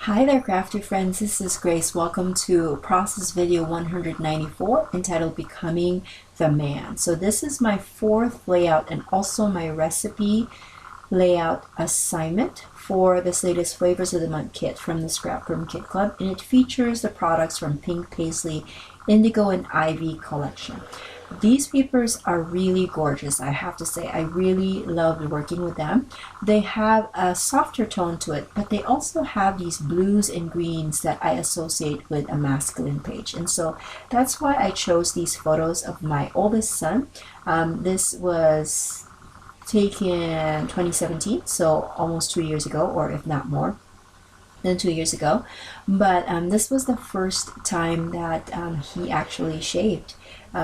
Hi there, crafty friends. This is Grace. Welcome to process video 194 entitled Becoming the Man. So this is my fourth layout and also my recipe layout assignment for this latest Flavors of the Month kit from the ScrapRoom Kit Club, and it features the products from Pink Paisley, Indigo, and Ivy collection. These papers are really gorgeous, I have to say. I really loved working with them. They have a softer tone to it, but they also have these blues and greens that I associate with a masculine page. And so that's why I chose these photos of my oldest son. This was taken 2017, so almost 2 years ago, or if not more than 2 years ago. But this was the first time that he actually shaved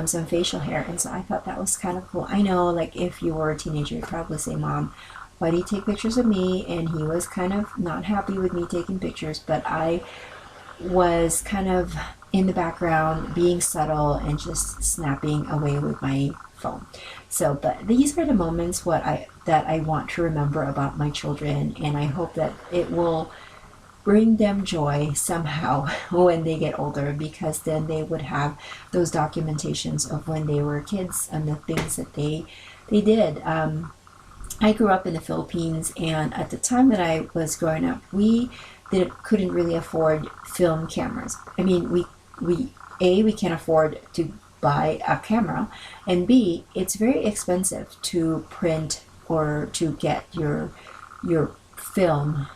some facial hair, and so I thought that was kind of cool. I know, like, if you were a teenager, you'd probably say, "Mom, why do you take pictures of me?" And he was kind of not happy with me taking pictures, but I was kind of in the background, being subtle and just snapping away with my phone. So, but these are the moments that I want to remember about my children, and I hope that it will bring them joy somehow when they get older, because then they would have those documentations of when they were kids and the things that they did. I grew up in the Philippines, and at the time that I was growing up, we couldn't really afford film cameras. I mean, we can't afford to buy a camera, and B, it's very expensive to print or to get your film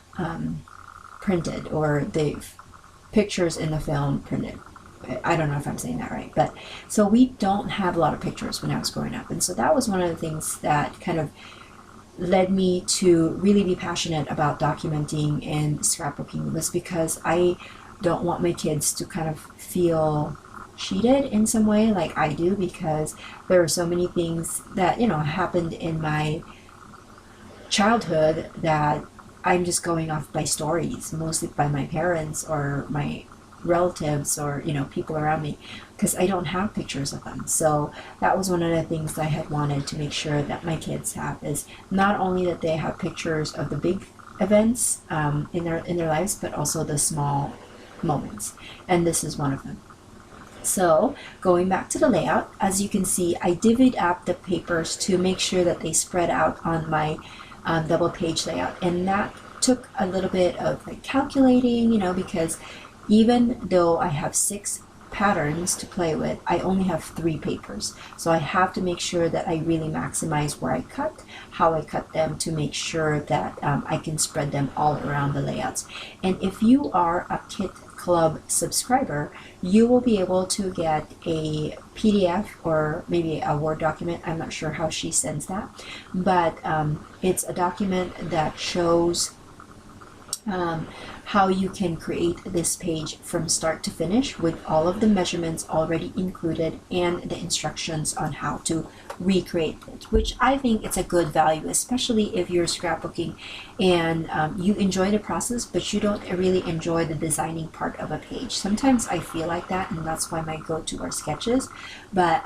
printed, or the pictures in the film printed. I don't know if I'm saying that right, but so we don't have a lot of pictures when I was growing up, and so that was one of the things that kind of led me to really be passionate about documenting and scrapbooking, was because I don't want my kids to kind of feel cheated in some way like I do, because there are so many things that happened in my childhood that I'm just going off by stories, mostly by my parents or my relatives or people around me, because I don't have pictures of them. So that was one of the things that I had wanted to make sure that my kids have, is not only that they have pictures of the big events in their lives, but also the small moments, and this is one of them. So going back to the layout, as you can see, I divvied up the papers to make sure that they spread out on my double page layout, and that took a little bit of calculating, because even though I have 6 patterns to play with, I only have 3 papers, so I have to make sure that I really maximize where I cut, how I cut them, to make sure that I can spread them all around the layouts. And if you are a Kit Club subscriber, you will be able to get a PDF or maybe a Word document. I'm not sure how she sends that, but it's a document that shows how you can create this page from start to finish, with all of the measurements already included and the instructions on how to recreate it, which I think it's a good value, especially if you're scrapbooking and you enjoy the process, but you don't really enjoy the designing part of a page. Sometimes I feel like that, and that's why my go-to are sketches. But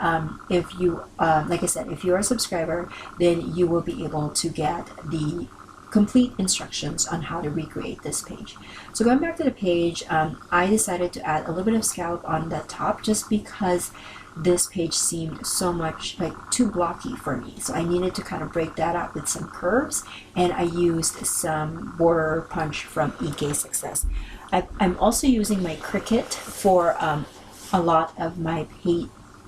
if you, like I said, if you're a subscriber, then you will be able to get the complete instructions on how to recreate this page. So going back to the page, I decided to add a little bit of scallop on the top, just because this page seemed so much too blocky for me. So I needed to kind of break that up with some curves, and I used some border punch from EK Success. I'm also using my Cricut for a lot of my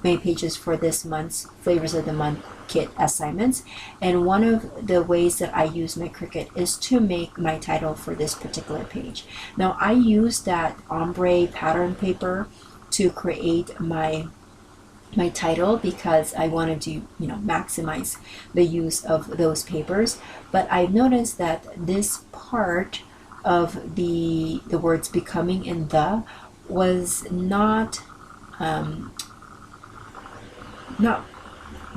pages for this month's Flavors of the Month kit assignments, and one of the ways that I use my Cricut is to make my title for this particular page. Now I used that ombre pattern paper to create my title, because I wanted to maximize the use of those papers. But I've noticed that this part of the words becoming and the was not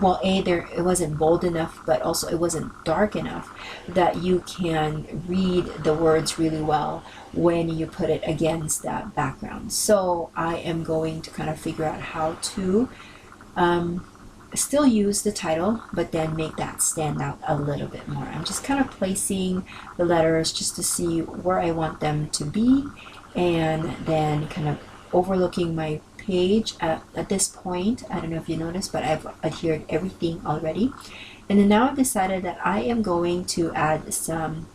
well, it wasn't bold enough, but also it wasn't dark enough that you can read the words really well when you put it against that background. So I am going to kind of figure out how to still use the title, but then make that stand out a little bit more. I'm just kind of placing the letters just to see where I want them to be, and then kind of overlooking my page at this point. I don't know if you noticed, but I've adhered everything already. And then now I've decided that I am going to add some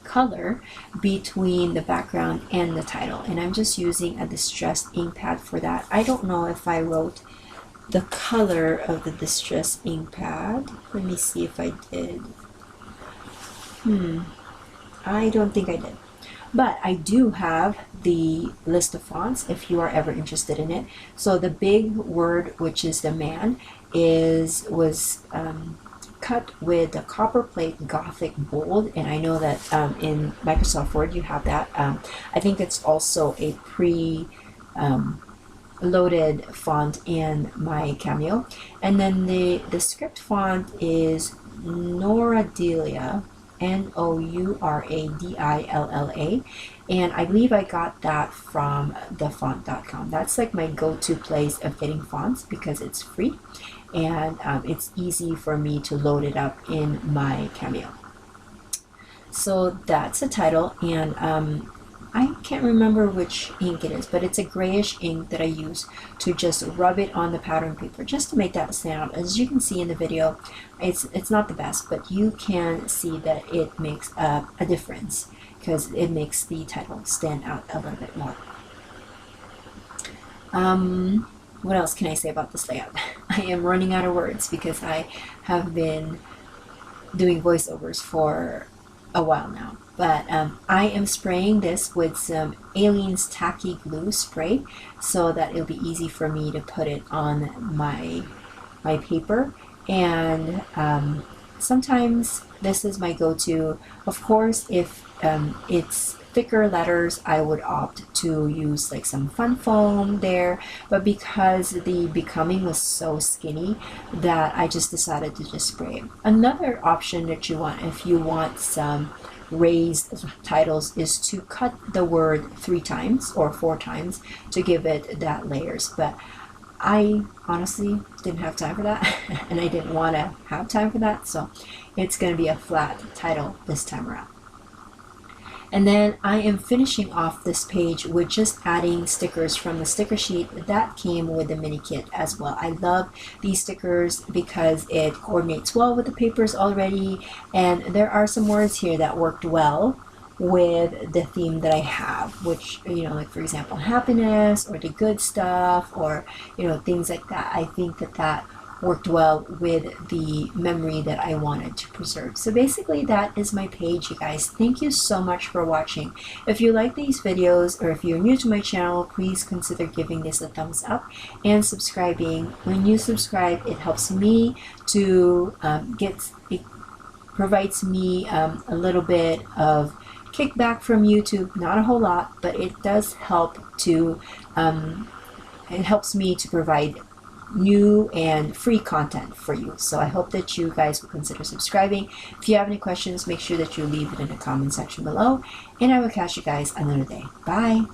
color between the background and the title, and I'm just using a distressed ink pad for that. I don't know if I wrote the color of the distressed ink pad. Let me see if I did. I don't think I did, but I do have the list of fonts if you are ever interested in it. So the big word, which is the man, was cut with the copper plate Gothic bold, and I know that in Microsoft Word you have that. I think it's also a loaded font in my Cameo. And then the script font is Noradilla, Nouradilla, and I believe I got that from thefont.com. That's like my go-to place of getting fonts because it's free, and it's easy for me to load it up in my Cameo. So that's the title, and I can't remember which ink it is, but it's a grayish ink that I use to just rub it on the pattern paper just to make that stand out. As you can see in the video, it's not the best, but you can see that it makes a difference because it makes the title stand out a little bit more. What else can I say about this layout? I am running out of words because I have been doing voiceovers for a while now. But I am spraying this with some Aleene's Tacky Glue spray so that it'll be easy for me to put it on my paper. And sometimes this is my go-to. Of course, if it's thicker letters, I would opt to use like some fun foam there, but because the Becoming was so skinny that I just decided to just spray it. Another option that you want, if you want some raised titles, is to cut the word 3 times or 4 times to give it that layers, but I honestly didn't have time for that and I didn't want to have time for that, so it's going to be a flat title this time around. And then I am finishing off this page with just adding stickers from the sticker sheet that came with the mini kit as well. I love these stickers because it coordinates well with the papers already, and there are some words here that worked well with the theme that I have, which, you know, like for example, happiness or the good stuff, or, you know, things like that. I think that worked well with the memory that I wanted to preserve. So basically that is my page, you guys. Thank you so much for watching. If you like these videos, or if you're new to my channel, please consider giving this a thumbs up and subscribing. When you subscribe, it helps me to it provides me a little bit of kickback from YouTube, not a whole lot, but it does help to it helps me to provide new and free content for you. So I hope that you guys will consider subscribing. If you have any questions, make sure that you leave it in the comment section below, and I will catch you guys another day. Bye.